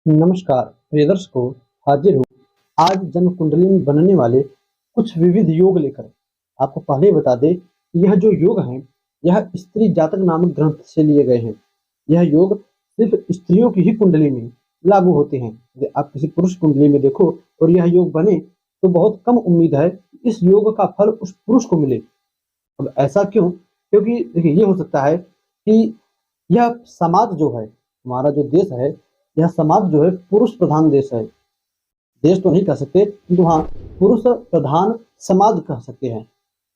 नमस्कार प्रिय दर्शकों, हाजिर हूँ आज जन्म कुंडली में बनने वाले कुछ विविध योग लेकर। आपको पहले ही बता दें कि यह जो योग हैं, यह स्त्री जातक नामक ग्रंथ से लिए गए हैं। यह योग सिर्फ स्त्रियों की ही कुंडली में लागू होते हैं। यदि आप किसी पुरुष कुंडली में देखो और यह योग बने तो बहुत कम उम्मीद है कि इस योग का फल उस पुरुष को मिले। अब ऐसा क्यों? क्योंकि देखिए, ये हो सकता है कि यह समाज जो है, हमारा जो देश है, यह समाज जो है पुरुष प्रधान देश है। देश तो नहीं कह सकते, किंतु हाँ, पुरुष प्रधान समाज कह सकते हैं।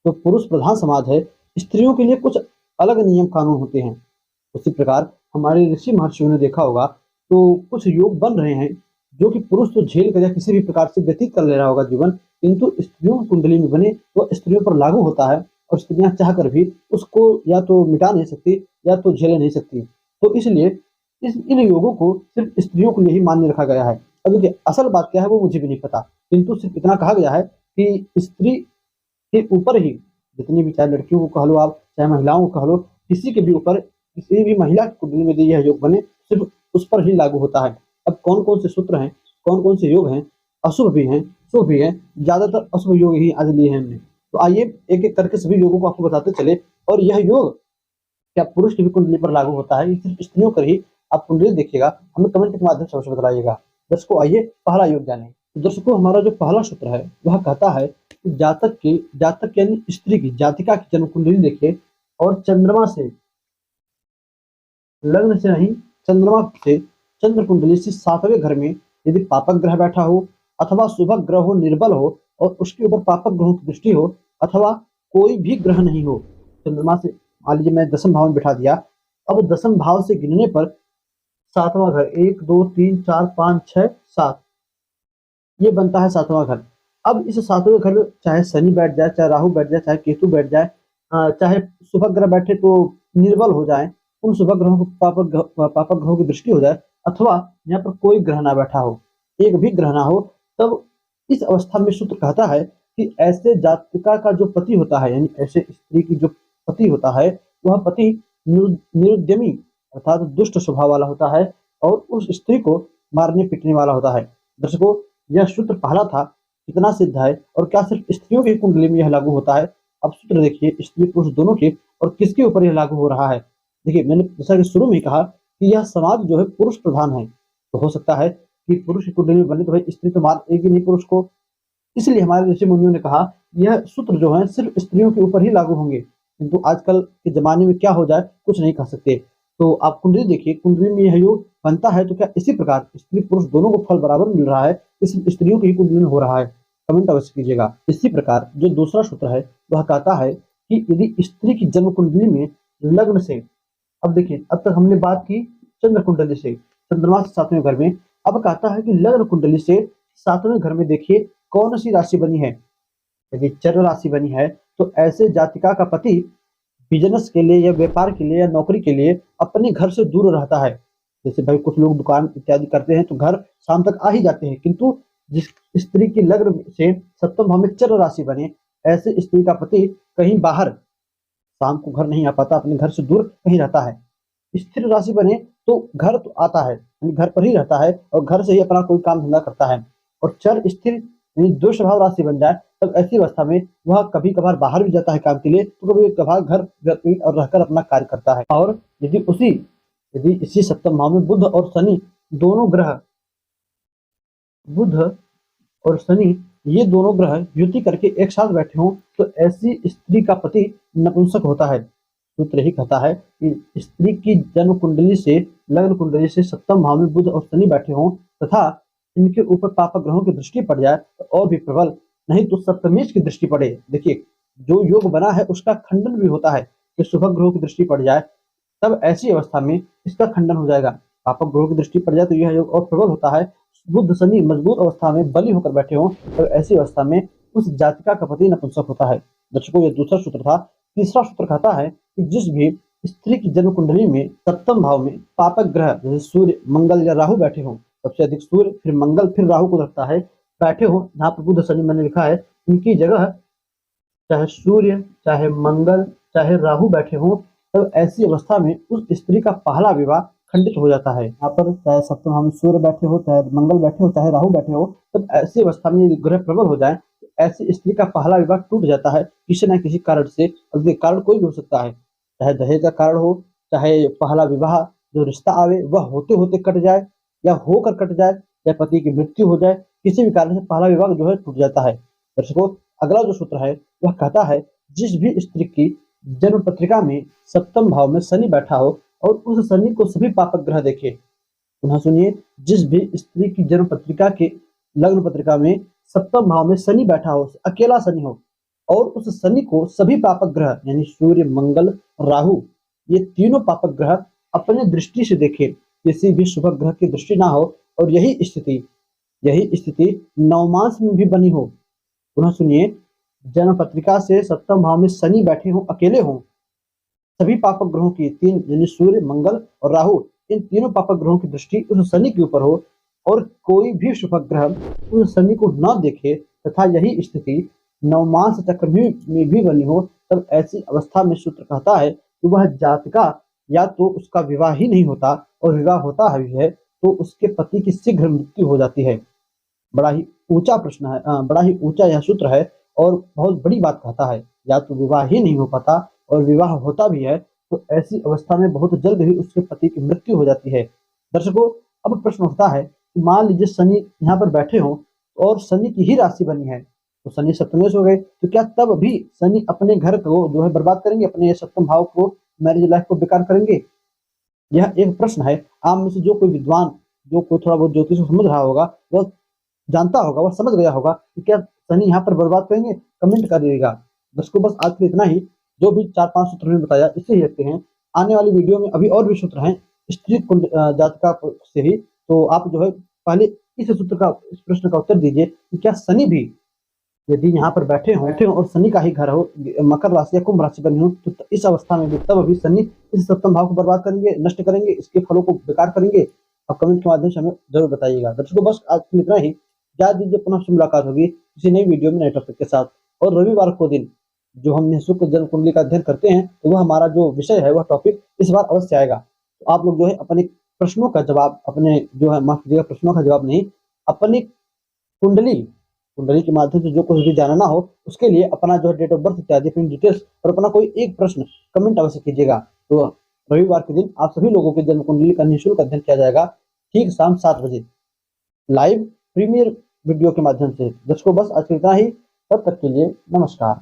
तो पुरुष प्रधान समाज है, स्त्रियों के लिए कुछ अलग नियम कानून होते हैं। उसी प्रकार हमारे ऋषि महर्षियों ने देखा होगा, तो कुछ योग बन रहे हैं जो कि पुरुष तो झेल कर या किसी भी प्रकार से व्यतीत कर ले रहा होगा जीवन, किंतु स्त्रियों की कुंडली में बने तो स्त्रियों पर लागू होता है और स्त्रियां चाह कर भी उसको या तो मिटा नहीं सकती या तो झेल नहीं सकती। तो इसलिए इस इन योगों को सिर्फ स्त्रियों के लिए ही मान्य रखा गया है। अब देखिए, असल बात क्या है वो मुझे भी नहीं पता, किंतु सिर्फ इतना कहा गया है कि स्त्री के ऊपर ही, जितनी भी, चाहे लड़कियों को कह लो आप, चाहे महिलाओं को कह लो, किसी के भी ऊपर, किसी भी महिला की कुंडली में यदि यह योग बने सिर्फ उस पर ही लागू होता है। अब कौन-कौन से सूत्र हैं, कौन-कौन से योग हैं, अशुभ भी हैं, शुभ भी हैं, ज़्यादातर अशुभ योग ही आज लिए हैं हमने। तो आइए एक-एक करके सभी योगों को आपको बताते चले। और यह योग क्या पुरुष की भी कुंडली पर लागू होता है, ये सिर्फ स्त्रियों पर ही? आप कुंडली देखिएगा, हमें कमेंट के माध्यम से अवश्य बताइएगा। दर्शकों, आइए पहला योग जानें। तो दर्शकों, हमारा जो पहला सूत्र है वह कहता है कि जातक यानी स्त्री की, जातिका की जन्म कुंडली देखिए और चंद्रमा से, लग्न से नहीं, चंद्रमा से, चंद्र कुंडली से 7वें घर में यदि पापक ग्रह बैठा हो अथवा शुभ ग्रह हो, निर्बल हो और उसके ऊपर पापक ग्रहों की दृष्टि हो, अथवा कोई भी ग्रह नहीं हो, चंद्रमा से, मान लीजिए मैं दसम भाव में बिठा दिया। अब दसम भाव से गिनने पर 7वां घर, 1 2 3 4 5 6 7, ये बनता है 7वां घर। अब इस 7वें घर में चाहे शनि बैठ जाए, चाहे राहु बैठ जाए, चाहे केतु बैठ जाए, चाहे शुभ ग्रह बैठे तो निर्बल हो जाए, उन शुभ ग्रहों को पापक ग्रहों की दृष्टि हो जाए, अथवा यहाँ पर कोई ग्रह ना बैठा हो, एक भी ग्रह ना हो, तब इस अवस्था में सूत्र कहता है कि ऐसे जातिका का जो पति होता है, यानी ऐसे स्त्री की जो पति होता है, वह पति निरुद्यमी अर्थात दुष्ट स्वभाव वाला होता है और उस स्त्री को मारने पीटने वाला होता है। दर्शकों, यह सूत्र पहला था, कितना सिद्ध है और क्या सिर्फ स्त्रियों की कुंडली में यह लागू होता है? अब सूत्र देखिए, स्त्री पुरुष दोनों के, और किसके ऊपर यह लागू हो रहा है। देखिए, मैंने जैसा कि शुरू में ही कहा कि यह समाज जो है पुरुष प्रधान है, तो हो सकता है कि पुरुष की कुंडली में बने तो भाई स्त्री तो मारेगी नहीं पुरुष को। इसलिए हमारे ऋषि मुनियों ने कहा यह सूत्र जो है सिर्फ स्त्रियों के ऊपर ही लागू होंगे, किंतु आजकल के जमाने में क्या हो जाए कुछ नहीं कह सकते। तो आप कुंडली देखिए, कुंडली में यह योग बनता है तो क्या इसी प्रकार स्त्री पुरुष दोनों को फल बराबर मिल रहा है, इस स्त्रियों की ही कुंडली में हो रहा है? कमेंट अवश्य कीजिएगा। इसी प्रकार जो दूसरा सूत्र है वह कहता है कि यदि स्त्री की जन्म कुंडली में लग्न से, अब देखिए, अब तक हमने बात की चंद्र कुंडली से, चंद्रमा से 7वें घर में, अब कहता है कि लग्न कुंडली से 7वें घर में देखिए कौन सी राशि बनी है। यदि चर राशि बनी है तो ऐसे जातिका का पति बिजनेस के लिए या व्यापार के लिए या नौकरी के लिए अपने घर से दूर रहता है। जैसे भाई कुछ लोग दुकान इत्यादि करते हैं तो घर शाम तक आ ही जाते हैं, किंतु जिस स्त्री की लग्न से सप्तम भाव में चर राशि बने, ऐसे स्त्री का पति कहीं बाहर, शाम को घर नहीं आ पाता, अपने घर से दूर कहीं रहता है। स्थिर राशि बने तो घर तो आता है, यानी घर पर ही रहता है और घर से ही अपना कोई काम धंधा करता है। और चर स्थिर यानी दो स्वभाव राशि बन जाए, तब ऐसी अवस्था में वह कभी कभार बाहर भी जाता है काम के लिए, तो कभी कभार घर और रहकर अपना कार्य करता है। और यदि इसी सप्तम भाव में बुध और शनि दोनों ग्रह, बुध और शनि, ये दोनों ग्रह युति करके एक साथ बैठे हों तो ऐसी स्त्री का पति नपुंसक होता है। सूत्र ही कहता है कि स्त्री की जन्म कुंडली से, लग्न कुंडली से सप्तम भाव में बुध और शनि बैठे हों तथा इनके ऊपर पापक ग्रहों की दृष्टि पड़ जाए तो और भी प्रबल, नहीं तो सप्तमेश की दृष्टि पड़े। देखिए, जो योग बना है उसका खंडन भी होता है कि शुभ ग्रहों की दृष्टि पड़ जाए, तब ऐसी अवस्था में इसका खंडन हो जाएगा। पापक ग्रहों की दृष्टि पड़ जाए तो यह योग और प्रबल होता है। बुध शनि मजबूत अवस्था में बली होकर बैठे हों तो ऐसी अवस्था में उस जातिका का पति नपुंसक होता है। दर्शकों, यह दूसरा सूत्र था। तीसरा सूत्र कहता है कि जिस भी स्त्री की जन्म कुंडली में सप्तम भाव में पापक ग्रह जैसे सूर्य, मंगल या राहु बैठे हों, सबसे अधिक सूर्य, फिर मंगल, फिर राहु को रखता है, बैठे हों जहाँ पर बुध शनि मैंने लिखा है, इनकी जगह चाहे सूर्य, चाहे मंगल, चाहे राहु बैठे हों, तब ऐसी अवस्था में उस स्त्री का पहला विवाह खंडित हो जाता है। यहाँ पर चाहे सप्तम भाव में सूर्य बैठे हो, चाहे मंगल बैठे हो, चाहे राहु बैठे हो, तब ऐसी अवस्था में यदि ग्रह प्रबल हो जाए तो ऐसी स्त्री का पहला विवाह टूट जाता है किसी न किसी कारण से। अब ये कारण कोई भी हो सकता है, चाहे दहेज का कारण हो, चाहे पहला विवाह जो रिश्ता आवे वह होते होते कट जाए या होकर कट जाए, या पति की मृत्यु हो जाए, किसी भी कारण से पहला विवाह जो है टूट जाता है। दर्शकों, अगला जो सूत्र है वह कहता है जिस भी स्त्री की जन्म पत्रिका में सप्तम भाव में शनि बैठा हो और उस शनि को सभी पापक ग्रह देखे। पुनः सुनिए, जिस भी स्त्री की जन्म पत्रिका के लग्न पत्रिका में सप्तम भाव में शनि बैठा हो, अकेला शनि हो, और उस शनि को सभी पापक ग्रह यानी सूर्य, मंगल, राहु, ये तीनों पापक ग्रह अपने दृष्टि से देखे, किसी भी शुभ ग्रह की दृष्टि ना हो, और यही स्थिति नवमास में भी बनी हो। पुनः सुनिए, जन्म पत्रिका से सप्तम भाव में शनि बैठे हों, अकेले हों, सभी पापक ग्रहों की तीन यानी सूर्य, मंगल और राहु, इन तीनों पापक ग्रहों की दृष्टि उस शनि के ऊपर हो और कोई भी शुभ ग्रह उस शनि को न देखे, तथा यही स्थिति नवमास चक्र में भी बनी हो, तब ऐसी अवस्था में सूत्र कहता है कि वह जातका या तो उसका विवाह ही नहीं होता, और विवाह होता है तो उसके पति की शीघ्र मृत्यु हो जाती है। बड़ा ही ऊंचा प्रश्न है, बड़ा ही ऊंचा यह सूत्र है और बहुत बड़ी बात कहता है। या तो विवाह ही नहीं हो पाता, और विवाह होता भी है तो ऐसी अवस्था में बहुत जल्द ही उसके पति की मृत्यु हो जाती है। दर्शकों, अब प्रश्न उठता है कि मान लीजिए शनि यहाँ पर बैठे हों और शनि की ही राशि बनी है, तो शनि सप्तमेश हो गए, तो क्या तब भी शनि अपने घर को जो है बर्बाद करेंगे, अपने सप्तम भाव को, मैरिज लाइफ को बेकार करेंगे? यह एक प्रश्न है। आम में से जो कोई विद्वान, जो कोई थोड़ा बहुत ज्योतिष को समझ रहा होगा, वह जानता होगा, वह समझ गया होगा कि क्या शनि यहाँ पर बर्बाद करेंगे। कमेंट करिएगा। दर्शकों, बस आज के लिए इतना ही। जो भी 4-5 सूत्र मैंने बताया इससे ही रखते हैं। आने वाली वीडियो में अभी और भी सूत्र हैं स्त्री कुंड जातका से ही, तो आप जो है पहले इस सूत्र का, इस प्रश्न का उत्तर दीजिए कि क्या शनि भी यदि यहाँ पर बैठे हों और शनि का ही घर हो, मकर राशि या कुंभ राशि बनी हो, तो इस अवस्था में भी तब भी शनि इस सप्तम भाव को बर्बाद करेंगे, नष्ट करेंगे, इसके फलों को बेकार करेंगे? आप कमेंट के माध्यम से हमें जरूर बताइएगा। दर्शकों, बस आज के लिए इतना ही। याद दीजिए, पुनः से मुलाकात होगी किसी नई वीडियो में नए टॉपिक के साथ। और रविवार को दिन जो हम निःशुल्क जन्म कुंडली का अध्ययन करते हैं, तो वह हमारा जो विषय है, वह टॉपिक इस बार अवश्य आएगा। तो आप लोग जो है अपने प्रश्नों का जवाब, अपने जो है माफ कीजिएगा, प्रश्नों का जवाब नहीं, अपनी कुंडली कुंडली के माध्यम से जो कुछ भी जानना हो, उसके लिए अपना जो है डेट ऑफ बर्थ इत्यादि अपनी डिटेल्स और अपना कोई एक प्रश्न कमेंट अवश्य कीजिएगा। तो रविवार के दिन आप सभी लोगों के जन्म कुंडली का निःशुल्क अध्ययन किया जाएगा, ठीक शाम 7 बजे, लाइव प्रीमियर वीडियो के माध्यम से। दर्शकों, बस आज के इतना ही। तब तक के लिए नमस्कार।